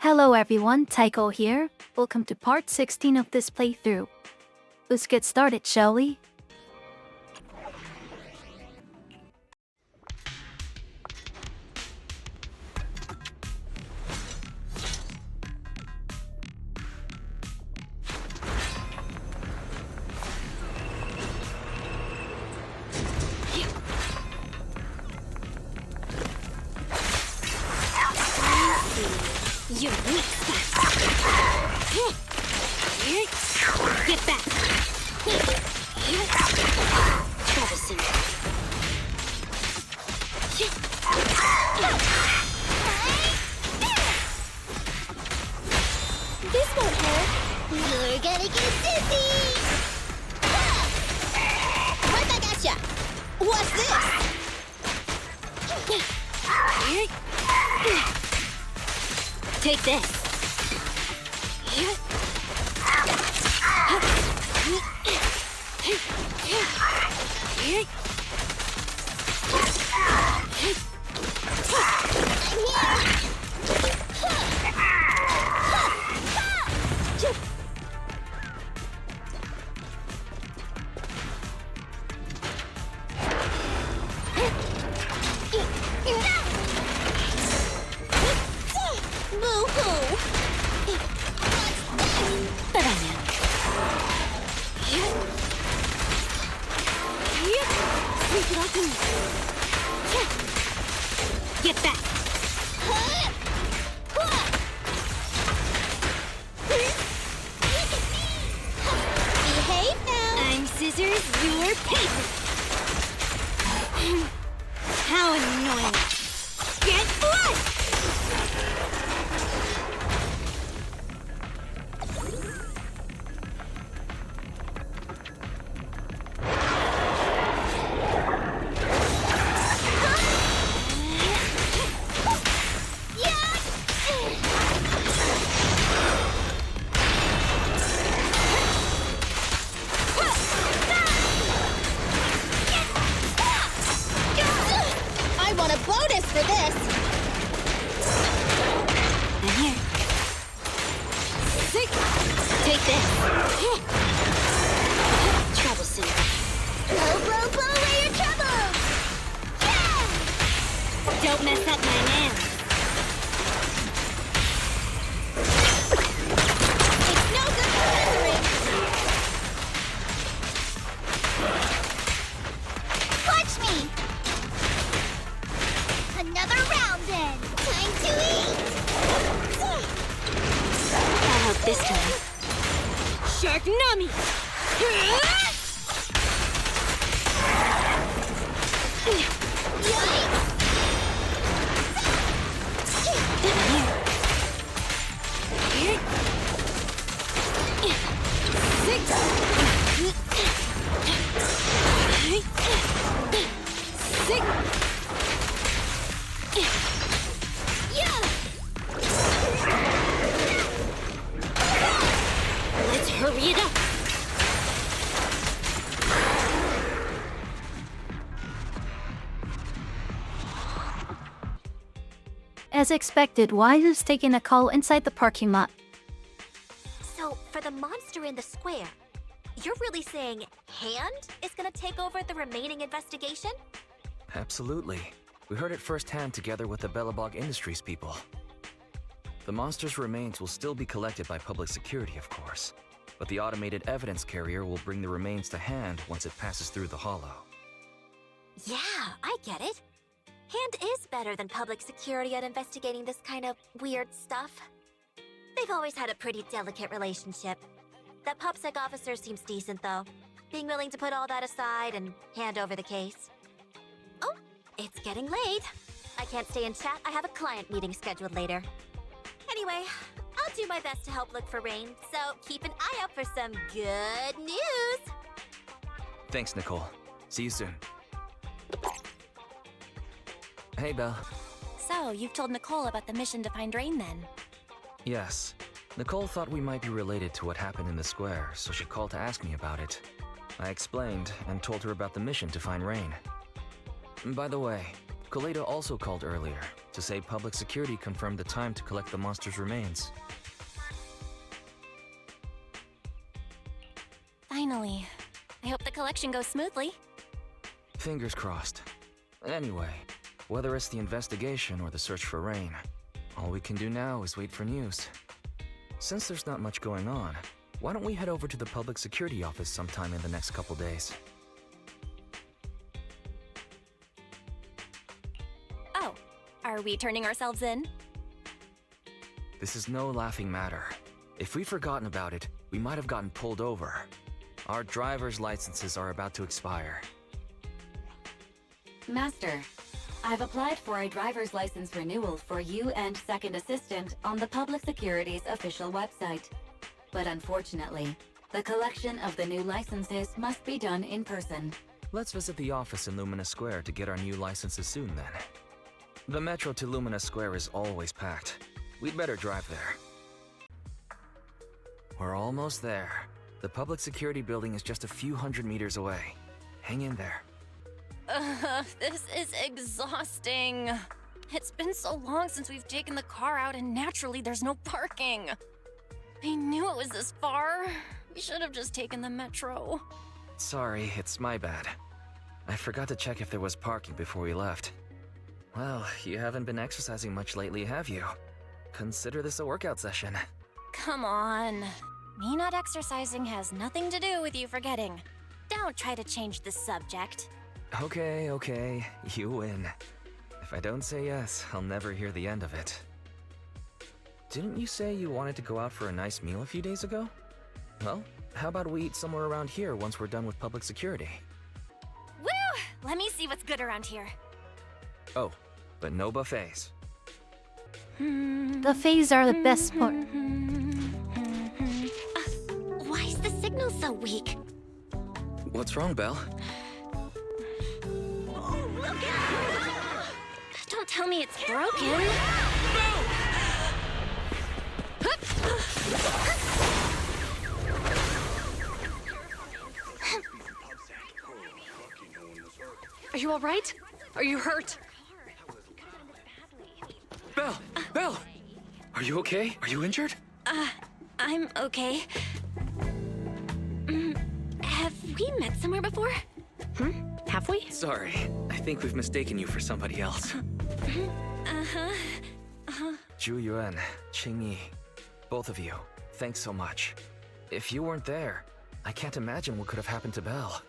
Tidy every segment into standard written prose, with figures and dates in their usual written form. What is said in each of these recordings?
Hello everyone, Tycho here. Welcome to part 16 of this playthrough. Let's get started, shall we? Unique stuff. Get back. Troublesome. This won't hurt. You're gonna get dizzy. Right back at ya. What's this? Take this. Get back! Behave now! I'm scissors, you're paper! How annoying! Get blood! For this. And here. Take this. Troublesome. Blow away your trouble. Yeah! Don't mess up my nails. It's no good for memory. Watch me. Another round then! Time to eat! I hope this time. Shark Nami! Let's hurry it up! As expected, Wise is taking a call inside the parking lot. So, for the monster in the square, you're really saying Hand is gonna take over the remaining investigation? Absolutely. We heard it firsthand together with the Bellabog Industries people. The monster's remains will still be collected by public security, of course, but the automated evidence carrier will bring the remains to Hand once it passes through the hollow. Yeah, I get it. Hand is better than public security at investigating this kind of weird stuff. They've always had a pretty delicate relationship. That PubSec officer seems decent, though, being willing to put all that aside and hand over the case. Oh, it's getting late. I can't stay and chat. I have a client meeting scheduled later. Anyway, I'll do my best to help look for Rain, so keep an eye out for some good news! Thanks, Nicole. See you soon. Hey, Belle. So, you've told Nicole about the mission to find Rain, then? Yes. Nicole thought we might be related to what happened in the square, so she called to ask me about it. I explained and told her about the mission to find Rain. By the way, Kaleda also called earlier. to say public security confirmed the time to collect the monster's remains. Finally. I hope the collection goes smoothly. Fingers crossed. Anyway, whether it's the investigation or the search for Rain, all we can do now is wait for news. Since there's not much going on, why don't we head over to the public security office sometime in the next couple days? Oh, are we turning ourselves in? This is no laughing matter. If we'd forgotten about it, we might have gotten pulled over. Our driver's licenses are about to expire. Master, I've applied for a driver's license renewal for you and second assistant on the Public Security's official website. But unfortunately, the collection of the new licenses must be done in person. Let's visit the office in Lumina Square to get our new licenses soon then. The metro to Lumina Square is always packed. We'd better drive there. We're almost there. The public security building is just a few hundred meters away. Hang in there. This is exhausting. It's been so long since we've taken the car out and naturally there's no parking. I knew it was this far. We should have just taken the metro. Sorry, it's my bad. I forgot to check if there was parking before we left. Well, you haven't been exercising much lately, have you? Consider this a workout session. Come on. Me not exercising has nothing to do with you forgetting. Don't try to change the subject. Okay, you win. If I don't say yes, I'll never hear the end of it. Didn't you say you wanted to go out for a nice meal a few days ago? Well, how about we eat somewhere around here once we're done with public security? Woo! Let me see what's good around here. Oh, but no buffets. Buffets are the best part. Why is the signal so weak? What's wrong, Belle? Oh, look out! Don't tell me it's broken. Are you all right? Are you hurt? Belle! Are you okay? Are you injured? I'm okay. Have we met somewhere before? Have we? Sorry, I think we've mistaken you for somebody else. Zhu Yuan, Qing Yi, both of you, thanks so much. If you weren't there, I can't imagine what could have happened to Belle.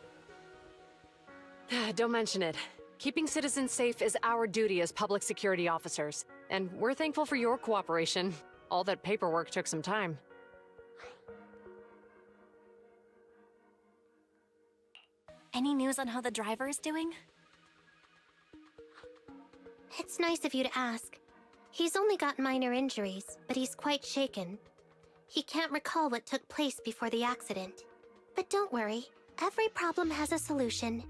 Don't mention it. Keeping citizens safe is our duty as public security officers, and we're thankful for your cooperation. All that paperwork took some time. Any news on how the driver is doing? It's nice of you to ask. He's only got minor injuries, but he's quite shaken. He can't recall what took place before the accident. But don't worry, every problem has a solution.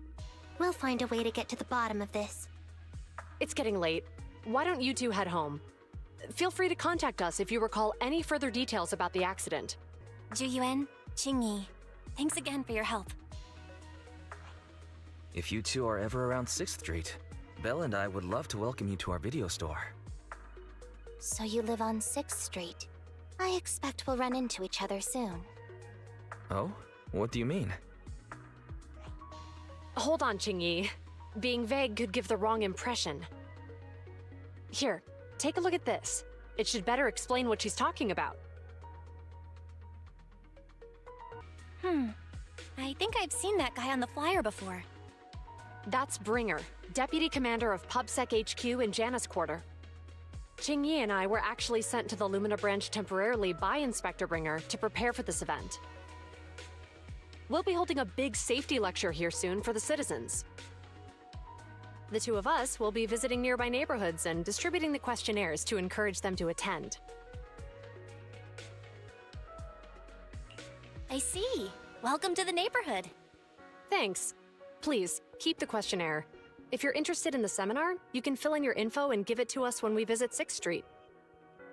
We'll find a way to get to the bottom of this. It's getting late. Why don't you two head home? Feel free to contact us if you recall any further details about the accident. Zhu Yuan, Qing Yi, thanks again for your help. If you two are ever around 6th Street, Belle and I would love to welcome you to our video store. So you live on 6th Street. I expect we'll run into each other soon. Oh? What do you mean? Hold on, Qing Yi. Being vague could give the wrong impression. Here, take a look at this. It should better explain what she's talking about. I think I've seen that guy on the flyer before. That's Bringer, Deputy Commander of PubSec HQ in Janus Quarter. Qing Yi and I were actually sent to the Lumina branch temporarily by Inspector Bringer to prepare for this event. We'll be holding a big safety lecture here soon for the citizens. The two of us will be visiting nearby neighborhoods and distributing the questionnaires to encourage them to attend. I see. Welcome to the neighborhood. Thanks. Please, keep the questionnaire. If you're interested in the seminar, you can fill in your info and give it to us when we visit 6th Street.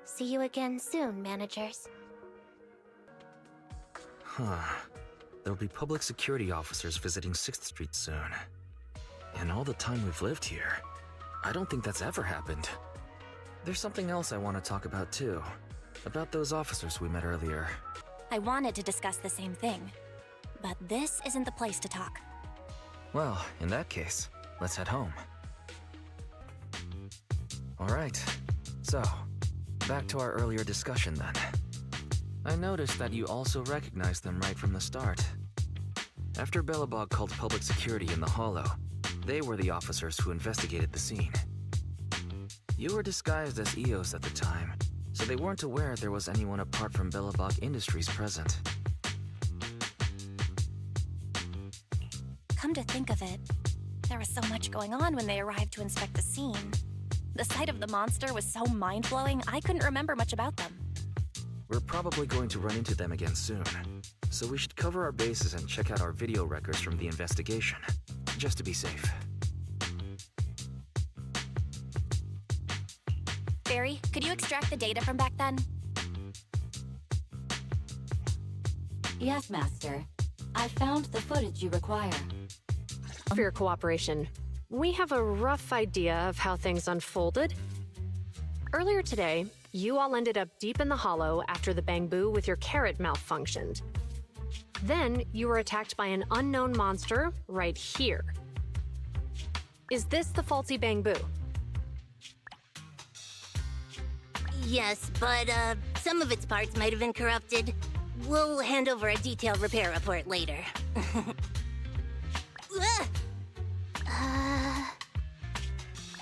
See you again soon, managers. There'll be public security officers visiting 6th Street soon. In all the time we've lived here, I don't think that's ever happened. There's something else I want to talk about too. About those officers we met earlier. I wanted to discuss the same thing, but this isn't the place to talk. Well, in that case, let's head home. Alright, so, back to our earlier discussion then. I noticed that you also recognized them right from the start. After Belobog called public security in the Hollow, they were the officers who investigated the scene. You were disguised as EOS at the time, so they weren't aware there was anyone apart from Belobog Industries present. Come to think of it, there was so much going on when they arrived to inspect the scene. The sight of the monster was so mind-blowing, I couldn't remember much about them. We're probably going to run into them again soon, so we should cover our bases and check out our video records from the investigation, just to be safe. Barry, could you extract the data from back then? Yes, Master. I found the footage you require. For your cooperation, we have a rough idea of how things unfolded. Earlier today, you all ended up deep in the Hollow after the Bangbu with your carrot malfunctioned. Then, you were attacked by an unknown monster right here. Is this the faulty Bangbu? Yes, but some of its parts might have been corrupted. We'll hand over a detailed repair report later.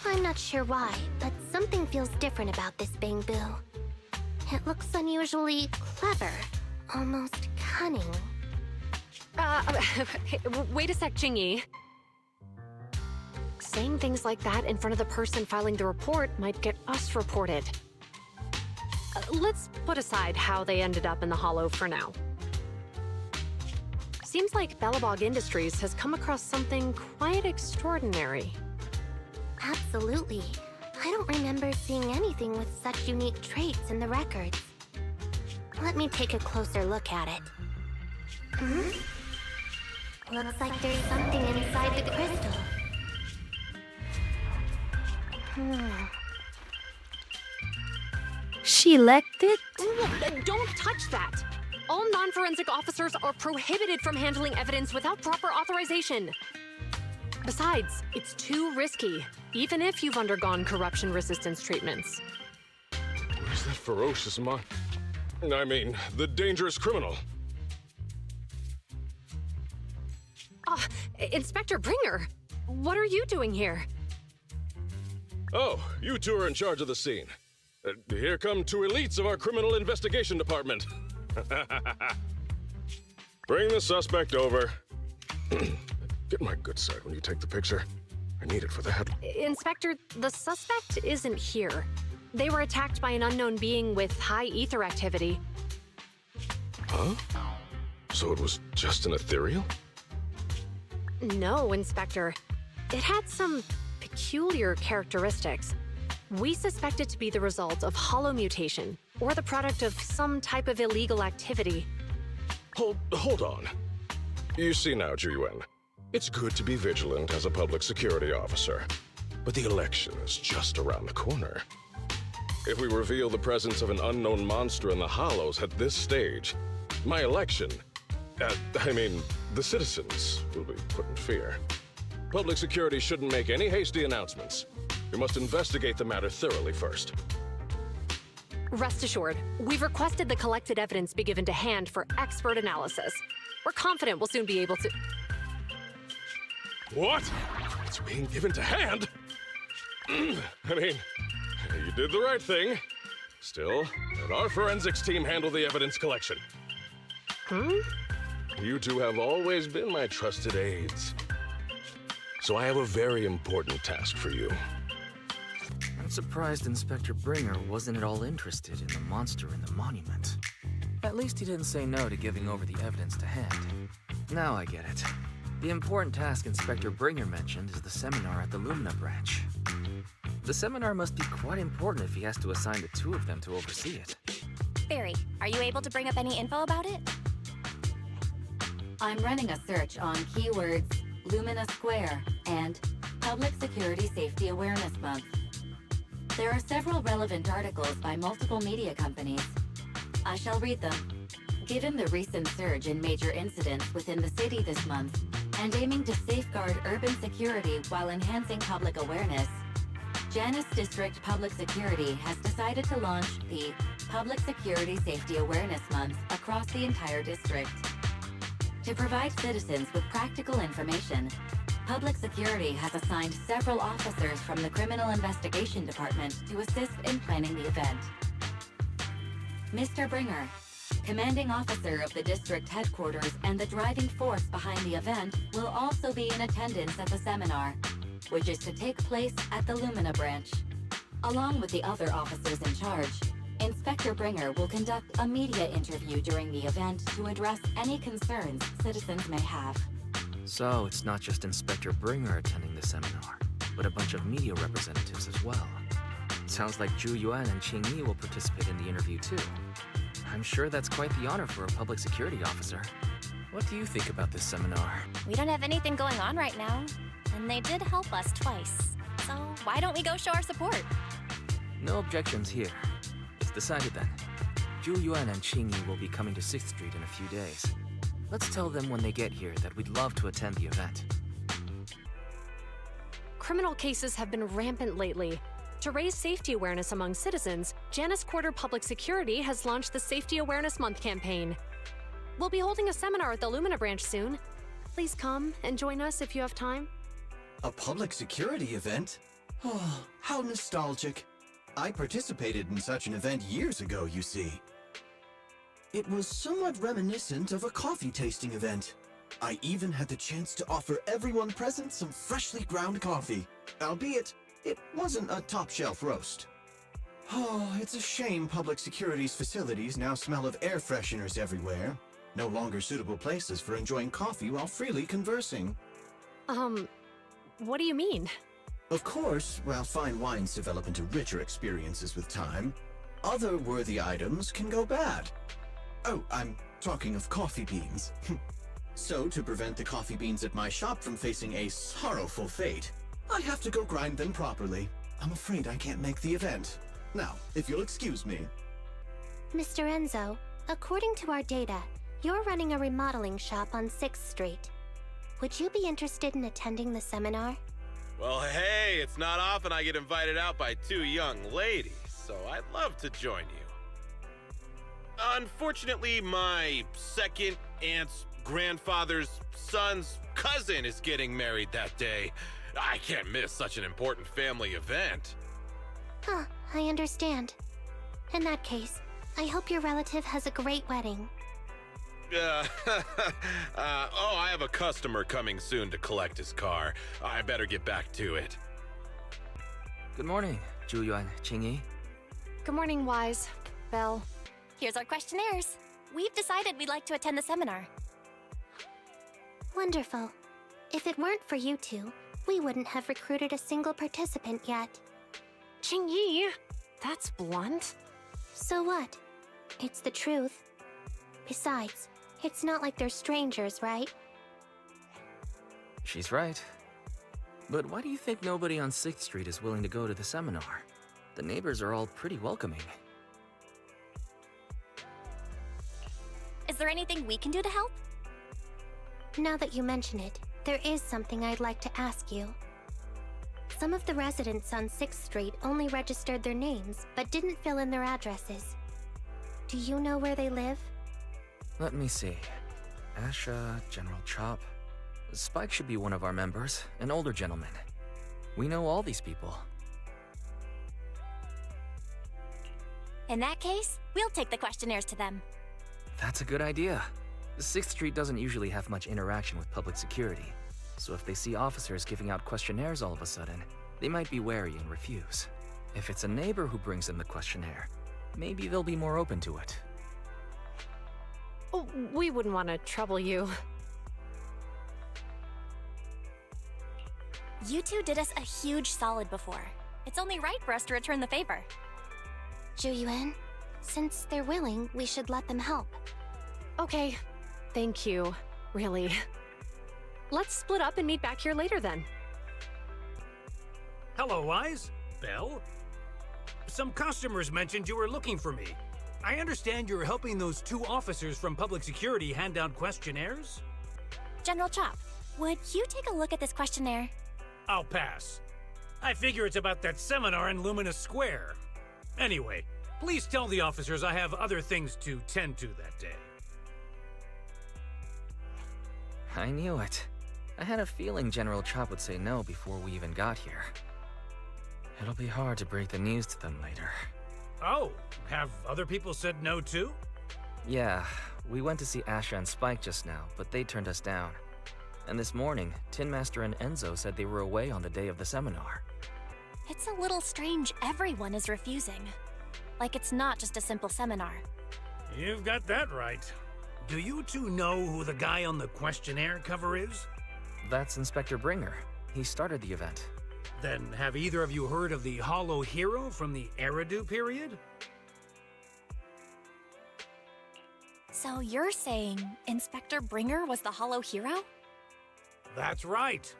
I'm not sure why, but something feels different about this Bangbu. It looks unusually clever, almost cunning. Wait a sec, Jingyi. Saying things like that in front of the person filing the report might get us reported. Let's put aside how they ended up in the Hollow for now. Seems like Belobog Industries has come across something quite extraordinary. Absolutely. I don't remember seeing anything with such unique traits in the records. Let me take a closer look at it. Looks like there's something inside the crystal. She leaked it? Don't touch that! All non-forensic officers are prohibited from handling evidence without proper authorization. Besides, it's too risky, even if you've undergone corruption resistance treatments. Where's that ferocious the dangerous criminal? Inspector Bringer, what are you doing here? Oh, you two are in charge of the scene. Here come two elites of our criminal investigation department. Bring the suspect over. Get my good side when you take the picture. I need it for the headline. Inspector, the suspect isn't here. They were attacked by an unknown being with high ether activity. Huh? So it was just an ethereal? No, Inspector. It had some peculiar characteristics. We suspect it to be the result of hollow mutation, or the product of some type of illegal activity. Hold on. You see now, Juyuan, it's good to be vigilant as a public security officer, but the election is just around the corner. If we reveal the presence of an unknown monster in the Hollows at this stage, my election, the citizens will be put in fear. Public security shouldn't make any hasty announcements. We must investigate the matter thoroughly first. Rest assured, we've requested the collected evidence be given to hand for expert analysis. We're confident we'll soon be able to... What? It's being given to hand? You did the right thing. Still, let our forensics team handle the evidence collection. You two have always been my trusted aides. So I have a very important task for you. I'm surprised Inspector Bringer wasn't at all interested in the monster in the monument. At least he didn't say no to giving over the evidence to hand. Now I get it. The important task Inspector Bringer mentioned is the seminar at the Lumina branch. The seminar must be quite important if he has to assign the two of them to oversee it. Barry, are you able to bring up any info about it? I'm running a search on keywords Lumina Square and Public Security Safety Awareness Month. There are several relevant articles by multiple media companies. I shall read them. Given the recent surge in major incidents within the city this month, and aiming to safeguard urban security while enhancing public awareness, Janus District Public Security has decided to launch the Public Security Safety Awareness Month across the entire district. To provide citizens with practical information, Public Security has assigned several officers from the Criminal Investigation Department to assist in planning the event. Mr. Bringer, commanding officer of the district headquarters and the driving force behind the event, will also be in attendance at the seminar, which is to take place at the Lumina branch. Along with the other officers in charge, Inspector Bringer will conduct a media interview during the event to address any concerns citizens may have. So it's not just Inspector Bringer attending the seminar, but a bunch of media representatives as well. Sounds like Zhu Yuan and Qing Yi will participate in the interview too. I'm sure that's quite the honor for a public security officer. What do you think about this seminar? We don't have anything going on right now, and they did help us twice. So why don't we go show our support? No objections here. It's decided then. Zhu Yuan and Qing Yi will be coming to 6th Street in a few days. Let's tell them when they get here that we'd love to attend the event. Criminal cases have been rampant lately. To raise safety awareness among citizens, Janus Quarter Public Security has launched the Safety Awareness Month campaign. We'll be holding a seminar at the Lumina branch soon. Please come and join us if you have time. A public security event? Oh, how nostalgic. I participated in such an event years ago, you see. It was somewhat reminiscent of a coffee tasting event. I even had the chance to offer everyone present some freshly ground coffee, albeit it wasn't a top-shelf roast. Oh, it's a shame public security's facilities now smell of air fresheners everywhere. No longer suitable places for enjoying coffee while freely conversing. What do you mean? Of course, while fine wines develop into richer experiences with time, other worthy items can go bad. Oh, I'm talking of coffee beans. So, to prevent the coffee beans at my shop from facing a sorrowful fate, I have to go grind them properly. I'm afraid I can't make the event. Now, if you'll excuse me. Mr. Enzo, according to our data, you're running a remodeling shop on 6th Street. Would you be interested in attending the seminar? Well, hey, it's not often I get invited out by two young ladies, so I'd love to join you. Unfortunately, my second aunt's grandfather's son's cousin is getting married that day. I can't miss such an important family event. Huh, I understand. In that case, I hope your relative has a great wedding. I have a customer coming soon to collect his car. I better get back to it. Good morning, Zhu Yuan, Qing Yi. Good morning, Wise. Belle. Here's our questionnaires. We've decided we'd like to attend the seminar. Wonderful. If it weren't for you two, we wouldn't have recruited a single participant yet. Qing Yi, that's blunt. So what? It's the truth. Besides, it's not like they're strangers, right? She's right. But why do you think nobody on 6th Street is willing to go to the seminar? The neighbors are all pretty welcoming. Is there anything we can do to help? Now that you mention it, there is something I'd like to ask you. Some of the residents on 6th Street only registered their names, but didn't fill in their addresses. Do you know where they live? Let me see. Asha, General Chop. Spike should be one of our members, an older gentleman. We know all these people. In that case, we'll take the questionnaires to them. That's a good idea. 6th Street doesn't usually have much interaction with public security, so if they see officers giving out questionnaires all of a sudden, they might be wary and refuse. If it's a neighbor who brings them the questionnaire, maybe they'll be more open to it. Oh, we wouldn't want to trouble you. You two did us a huge solid before. It's only right for us to return the favor. Zhu Yuan, since they're willing, we should let them help. Okay, thank you, really. Let's split up and meet back here later then. Hello, Wise. Belle? some customers mentioned you were looking for me. I understand you're helping those 2 officers from public security hand out questionnaires? General Chop, would you take a look at this questionnaire? I'll pass. I figure it's about that seminar in Lumina Square. Anyway, please tell the officers I have other things to tend to that day. I knew it. I had a feeling General Chop would say no before we even got here. It'll be hard to break the news to them later. Oh, have other people said no too? Yeah, we went to see Asha and Spike just now, but they turned us down. And this morning, Tin Master and Enzo said they were away on the day of the seminar. It's a little strange everyone is refusing. Like it's not just a simple seminar. You've got that right. Do you 2 know who the guy on the questionnaire cover is? That's Inspector Bringer. He started the event. Then have either of you heard of the Hollow Hero from the Eridu period? So you're saying Inspector Bringer was the Hollow Hero? That's right.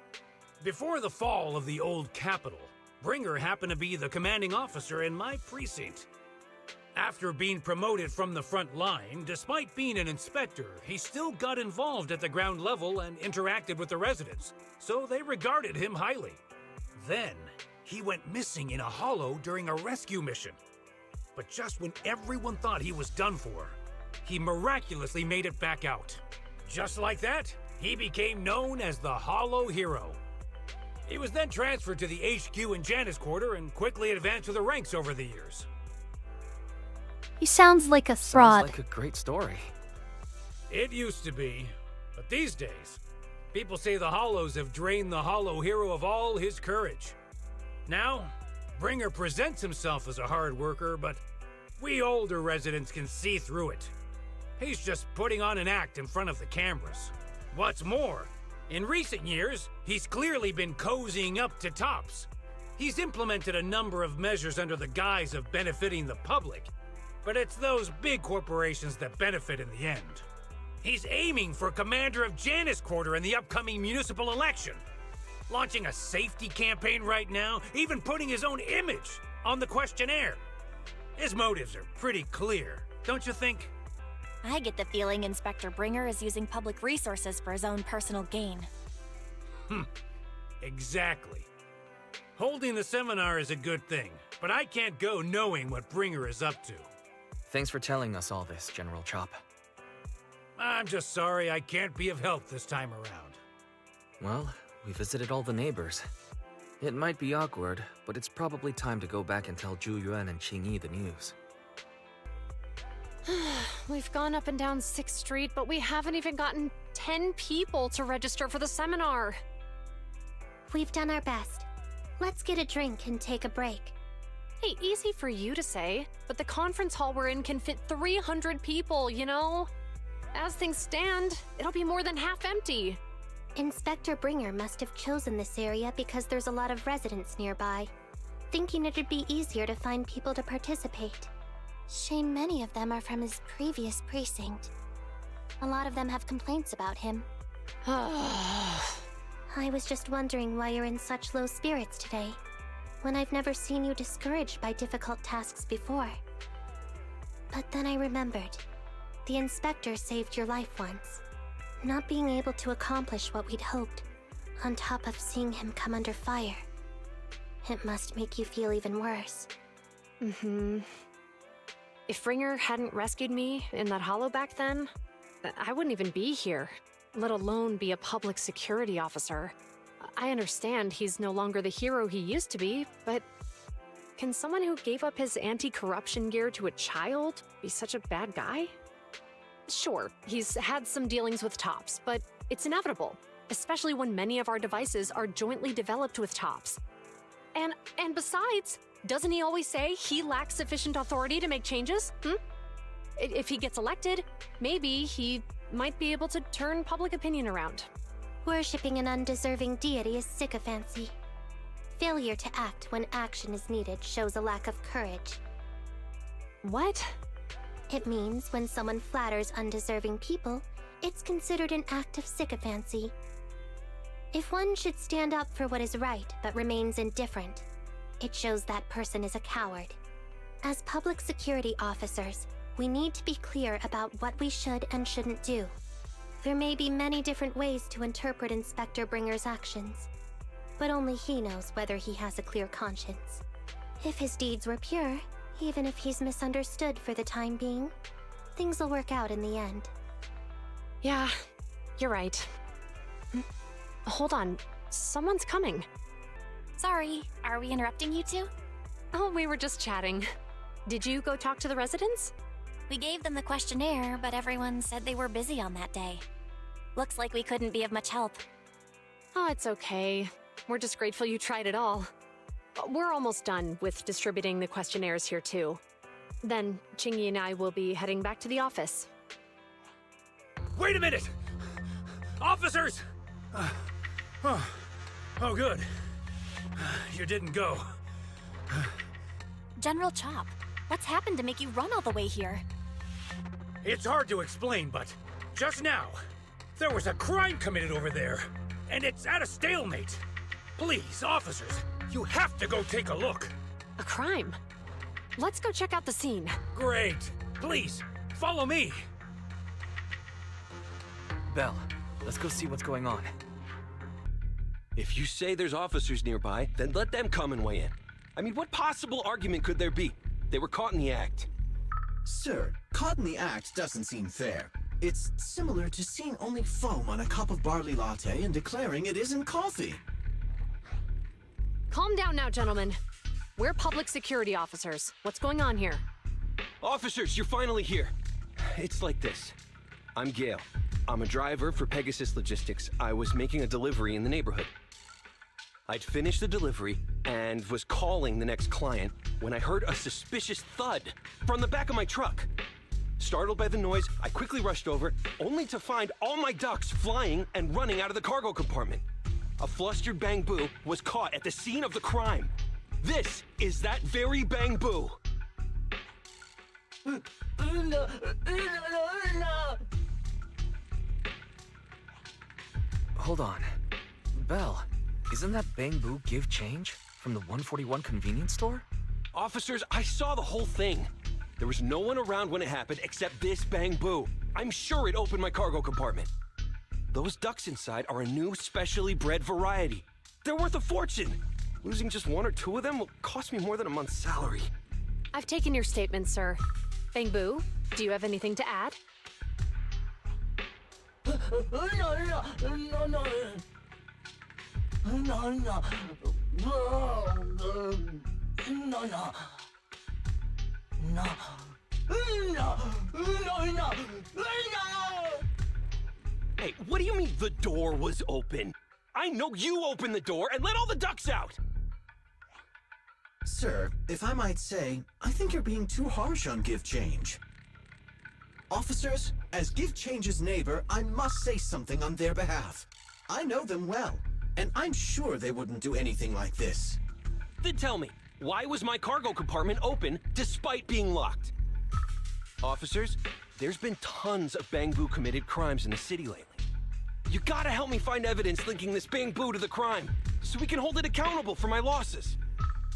Before the fall of the old capital, Bringer happened to be the commanding officer in my precinct. After being promoted from the front line, despite being an inspector, he still got involved at the ground level and interacted with the residents, so they regarded him highly. Then, he went missing in a hollow during a rescue mission. But just when everyone thought he was done for, he miraculously made it back out. Just like that, he became known as the Hollow Hero. He was then transferred to the HQ in Janus Quarter and quickly advanced to the ranks over the years. He sounds like a fraud. Sounds like a great story. It used to be, but these days, people say the Hollows have drained the Hollow Hero of all his courage. Now, Bringer presents himself as a hard worker, but we older residents can see through it. He's just putting on an act in front of the cameras. What's more, in recent years, he's clearly been cozying up to Tops. He's implemented a number of measures under the guise of benefiting the public, but it's those big corporations that benefit in the end. He's aiming for commander of Janus Quarter in the upcoming municipal election, launching a safety campaign right now, even putting his own image on the questionnaire. His motives are pretty clear, don't you think? I get the feeling Inspector Bringer is using public resources for his own personal gain. Exactly. Holding the seminar is a good thing, but I can't go knowing what Bringer is up to. Thanks for telling us all this, General Chop. I'm just sorry I can't be of help this time around. Well, we visited all the neighbors. It might be awkward, but it's probably time to go back and tell Zhu Yuan and Qing Yi the news. We've gone up and down 6th Street, but we haven't even gotten 10 people to register for the seminar. We've done our best. Let's get a drink and take a break. Hey, easy for you to say, but the conference hall we're in can fit 300 people, you know? As things stand, it'll be more than half empty. Inspector Bringer must have chosen this area because there's a lot of residents nearby, thinking it'd be easier to find people to participate. Shame many of them are from his previous precinct. A lot of them have complaints about him. I was just wondering why you're in such low spirits today, when I've never seen you discouraged by difficult tasks before. But then I remembered. The inspector saved your life once. Not being able to accomplish what we'd hoped, on top of seeing him come under fire. It must make you feel even worse. If Bringer hadn't rescued me in that hollow back then, I wouldn't even be here, let alone be a public security officer. I understand he's no longer the hero he used to be, but can someone who gave up his anti-corruption gear to a child be such a bad guy? Sure, he's had some dealings with Tops, but it's inevitable, especially when many of our devices are jointly developed with Tops. And besides, doesn't he always say he lacks sufficient authority to make changes? If he gets elected, maybe he might be able to turn public opinion around. Worshipping an undeserving deity is sycophancy. Failure to act when action is needed shows a lack of courage. What? It means when someone flatters undeserving people, it's considered an act of sycophancy. If one should stand up for what is right but remains indifferent, it shows that person is a coward. As public security officers, we need to be clear about what we should and shouldn't do. There may be many different ways to interpret Inspector Bringer's actions, but only he knows whether he has a clear conscience. If his deeds were pure, even if he's misunderstood for the time being, things will work out in the end. Yeah, you're right. Hold on, someone's coming. Sorry, are we interrupting you two? Oh, we were just chatting. Did you go talk to the residents? We gave them the questionnaire, but everyone said they were busy on that day. Looks like we couldn't be of much help. Oh, it's okay. We're just grateful you tried it all. We're almost done with distributing the questionnaires here too. Then Qingyi and I will be heading back to the office. Wait a minute! Officers! Oh, good. You didn't go. General Chop, what's happened to make you run all the way here? It's hard to explain, but just now, there was a crime committed over there, and it's at a stalemate. Please, officers, you have to go take a look. A crime? Let's go check out the scene. Great. Please, follow me. Belle, let's go see what's going on. If you say there's officers nearby, then let them come and weigh in. I mean, what possible argument could there be? They were caught in the act. Sir, caught in the act doesn't seem fair. It's similar to seeing only foam on a cup of barley latte and declaring it isn't coffee. Calm down now, gentlemen. We're public security officers. What's going on here? Officers, you're finally here. It's like this. I'm Gale. I'm a driver for Pegasus Logistics. I was making a delivery in the neighborhood. I'd finished the delivery and was calling the next client when I heard a suspicious thud from the back of my truck. Startled by the noise, I quickly rushed over, only to find all my ducks flying and running out of the cargo compartment. A flustered Bang Boo was caught at the scene of the crime. This is that very Bang Boo. Hold on. Belle, isn't that Bang Boo give change from the 141 convenience store? Officers, I saw the whole thing. There was no one around when it happened except this Bang Boo. I'm sure it opened my cargo compartment. Those ducks inside are a new specially bred variety. They're worth a fortune. Losing just one or two of them will cost me more than a month's salary. I've taken your statement, sir. Bang Boo, do you have anything to add? Hey, what do you mean the door was open? I know you opened the door and let all the ducks out! Sir, if I might say, I think you're being too harsh on Give Change. Officers, as Give Change's neighbor, I must say something on their behalf. I know them well, and I'm sure they wouldn't do anything like this. Then tell me, why was my cargo compartment open despite being locked? Officers, there's been tons of Bang Boo committed crimes in the city lately. You gotta help me find evidence linking this Bang Boo to the crime, so we can hold it accountable for my losses.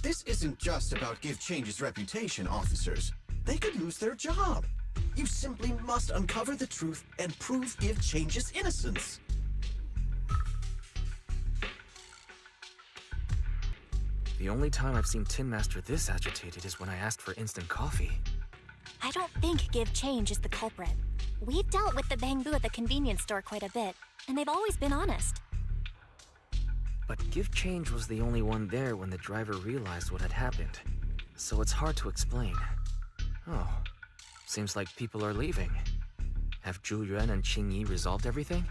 This isn't just about Give Change's reputation, officers. They could lose their job. You simply must uncover the truth and prove Give Change's innocence. The only time I've seen Tin Master this agitated is when I asked for instant coffee. I don't think Give Change is the culprit. We've dealt with the Bang Boo at the convenience store quite a bit, and they've always been honest. But Give Change was the only one there when the driver realized what had happened. So it's hard to explain. Oh, seems like people are leaving. Have Zhu Yuan and Qingyi resolved everything?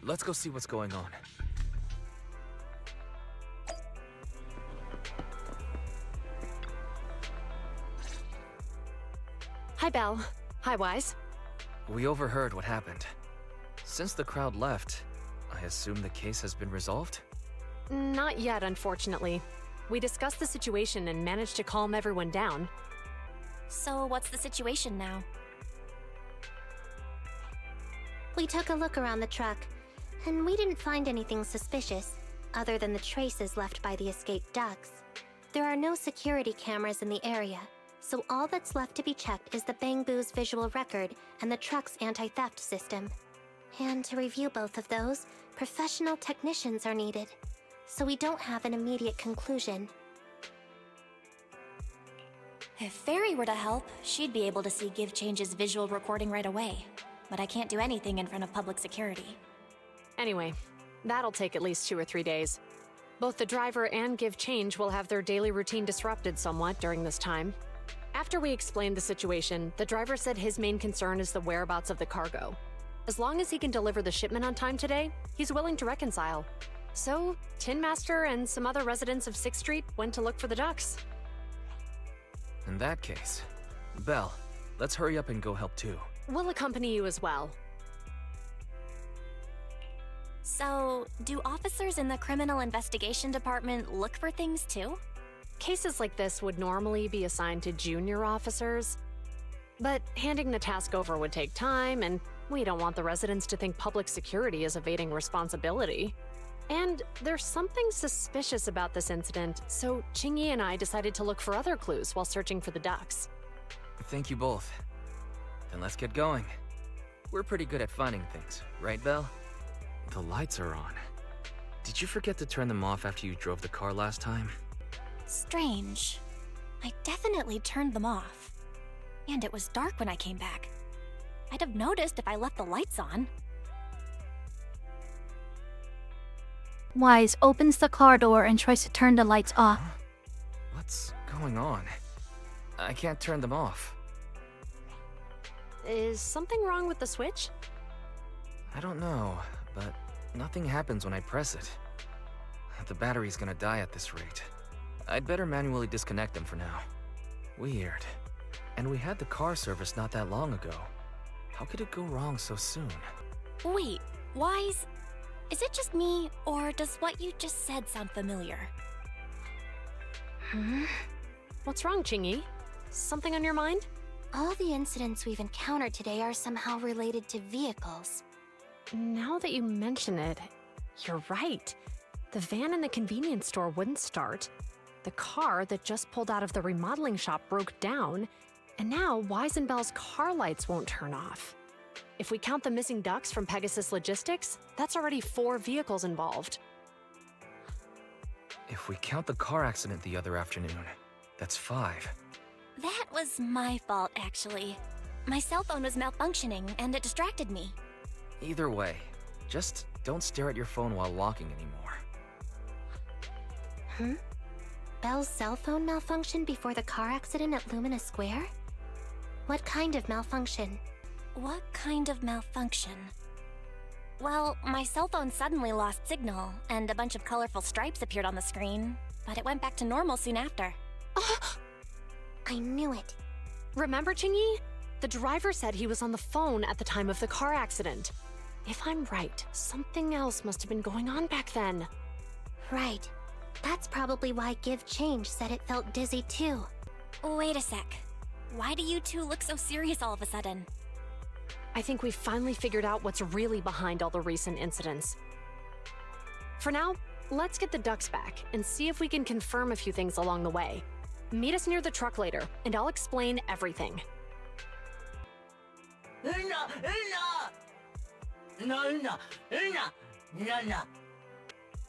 Let's go see what's going on. Hi, Belle. Hi, Wise. We overheard what happened. Since the crowd left, I assume the case has been resolved? Not yet, unfortunately. We discussed the situation and managed to calm everyone down. So what's the situation now? We took a look around the truck, and we didn't find anything suspicious, other than the traces left by the escaped ducks. There are no security cameras in the area, So all that's left to be checked is the Bangbu's visual record and the truck's anti-theft system. And to review both of those, professional technicians are needed. So we don't have an immediate conclusion. If Fairy were to help, she'd be able to see Give Change's visual recording right away. But I can't do anything in front of public security. Anyway, that'll take at least 2 or 3 days. Both the driver and Give Change will have their daily routine disrupted somewhat during this time. After we explained the situation, the driver said his main concern is the whereabouts of the cargo. As long as he can deliver the shipment on time today, he's willing to reconcile. So, Tin Master and some other residents of 6th Street went to look for the ducks. In that case, Belle, let's hurry up and go help too. We'll accompany you as well. So, do officers in the Criminal Investigation Department look for things too? Cases like this would normally be assigned to junior officers, but handing the task over would take time, and we don't want the residents to think public security is evading responsibility. And there's something suspicious about this incident, so Qingyi and I decided to look for other clues while searching for the ducks. Thank you both. Then let's get going. We're pretty good at finding things, right, Belle? The lights are on. Did you forget to turn them off after you drove the car last time? Strange. I definitely turned them off. And it was dark when I came back. I'd have noticed if I left the lights on. Wise opens the car door and tries to turn the lights off. What's going on? I can't turn them off. Is something wrong with the switch? I don't know, but nothing happens when I press it. The battery's gonna die at this rate. I'd better manually disconnect them for now. Weird. And we had the car serviced not that long ago. How could it go wrong so soon? Wait, Wise? Is it just me, or does what you just said sound familiar? What's wrong, Qingyi? Something on your mind? All the incidents we've encountered today are somehow related to vehicles. Now that you mention it, you're right. The van in the convenience store wouldn't start. The car that just pulled out of the remodeling shop broke down, and now Wise and Belle's car lights won't turn off. If we count the missing ducks from Pegasus Logistics, that's already 4 vehicles involved. If we count the car accident the other afternoon, that's 5. That was my fault, actually. My cell phone was malfunctioning, and it distracted me. Either way, just don't stare at your phone while walking anymore. Belle's cell phone malfunctioned before the car accident at Lumina Square? What kind of malfunction? What kind of malfunction? Well, my cell phone suddenly lost signal, and a bunch of colorful stripes appeared on the screen, but it went back to normal soon after. I knew it. Remember, Qingyi? The driver said he was on the phone at the time of the car accident. If I'm right, something else must have been going on back then. Right. That's probably why Give Change said it felt dizzy too. Wait a sec. Why do you two look so serious all of a sudden? I think we've finally figured out what's really behind all the recent incidents. For now, let's get the ducks back and see if we can confirm a few things along the way. Meet us near the truck later, and I'll explain everything.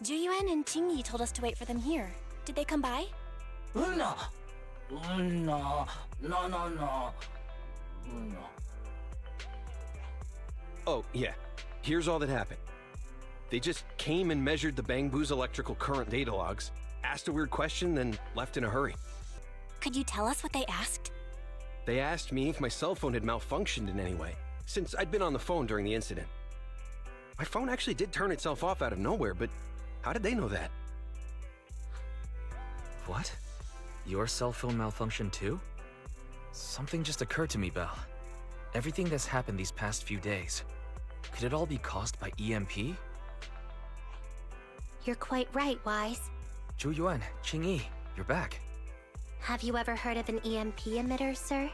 Juyuan and Qingyi told us to wait for them here. Did they come by? Oh, yeah. Here's all that happened. They just came and measured the Bangbu's electrical current data logs, asked a weird question, then left in a hurry. Could you tell us what they asked? They asked me if my cell phone had malfunctioned in any way, since I'd been on the phone during the incident. My phone actually did turn itself off out of nowhere, but how did they know that? What? Your cell phone malfunctioned too? Something just occurred to me, Belle. Everything that's happened these past few days, could it all be caused by EMP? You're quite right, Wise. Zhu-Yuan, Qingyi, you're back. Have you ever heard of an EMP emitter, sir?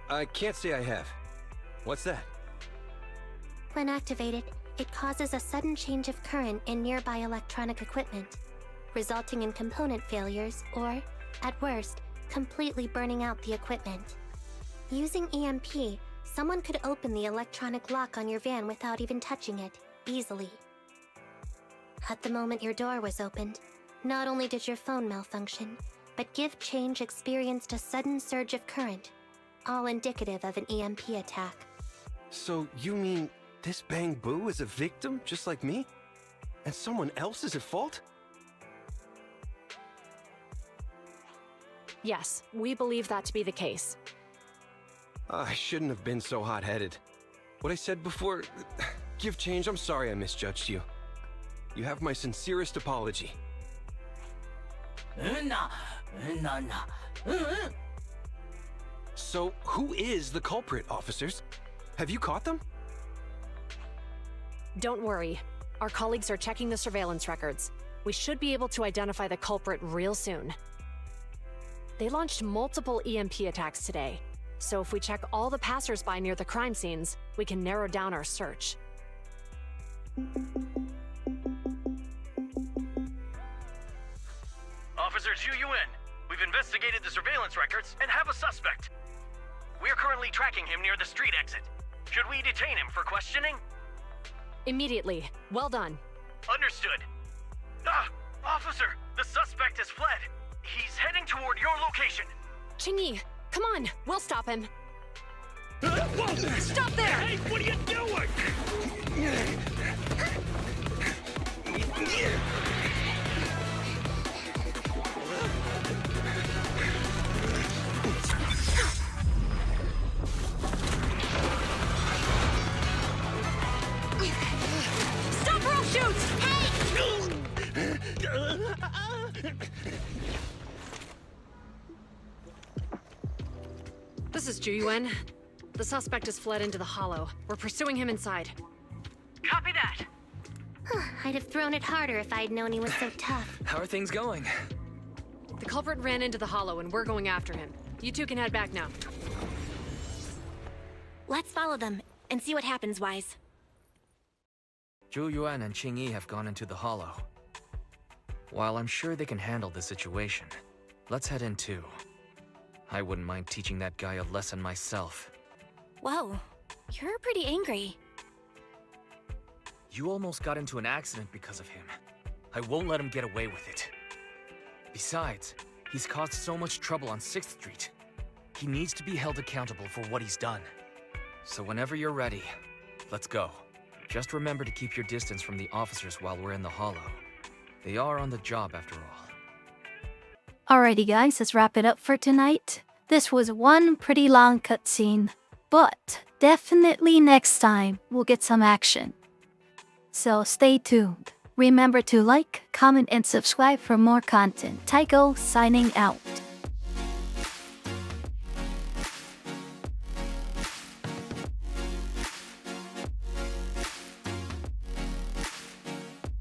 I can't say I have. What's that? When activated, it causes a sudden change of current in nearby electronic equipment, resulting in component failures or, at worst, completely burning out the equipment. Using EMP, someone could open the electronic lock on your van without even touching it, easily. At the moment your door was opened, not only did your phone malfunction, but Gift Change experienced a sudden surge of current, all indicative of an EMP attack. So you mean this Bang Boo is a victim just like me? And someone else is at fault? Yes, we believe that to be the case. I shouldn't have been so hot-headed. What I said before... Give Change, I'm sorry I misjudged you. You have my sincerest apology. So, who is the culprit, officers? Have you caught them? Don't worry. Our colleagues are checking the surveillance records. We should be able to identify the culprit real soon. They launched multiple EMP attacks today, so if we check all the passers-by near the crime scenes, we can narrow down our search. Officer Zhu Yuan, we've investigated the surveillance records and have a suspect. We're currently tracking him near the street exit. Should we detain him for questioning? Immediately. Well done. Understood. Officer, the suspect has fled. He's heading toward your location. Qingyi, come on, we'll stop him. Whoa! Stop there! Hey, what are you doing? Stop or I'll shoot! This is Zhu Yuan. The suspect has fled into the hollow. We're pursuing him inside. Copy that. I'd have thrown it harder if I'd known he was so tough. How are things going? The culprit ran into the hollow and we're going after him. You two can head back now. Let's follow them and see what happens, Wise. Zhu Yuan and Qingyi have gone into the hollow. While I'm sure they can handle the situation, let's head in too. I wouldn't mind teaching that guy a lesson myself. Whoa, you're pretty angry. You almost got into an accident because of him. I won't let him get away with it. Besides, he's caused so much trouble on 6th Street. He needs to be held accountable for what he's done. So whenever you're ready, let's go. Just remember to keep your distance from the officers while we're in the hollow. They are on the job after all. Alrighty guys, let's wrap it up for tonight. This was one pretty long cutscene, but definitely next time we'll get some action. So stay tuned. Remember to like, comment, and subscribe for more content. Tycho signing out.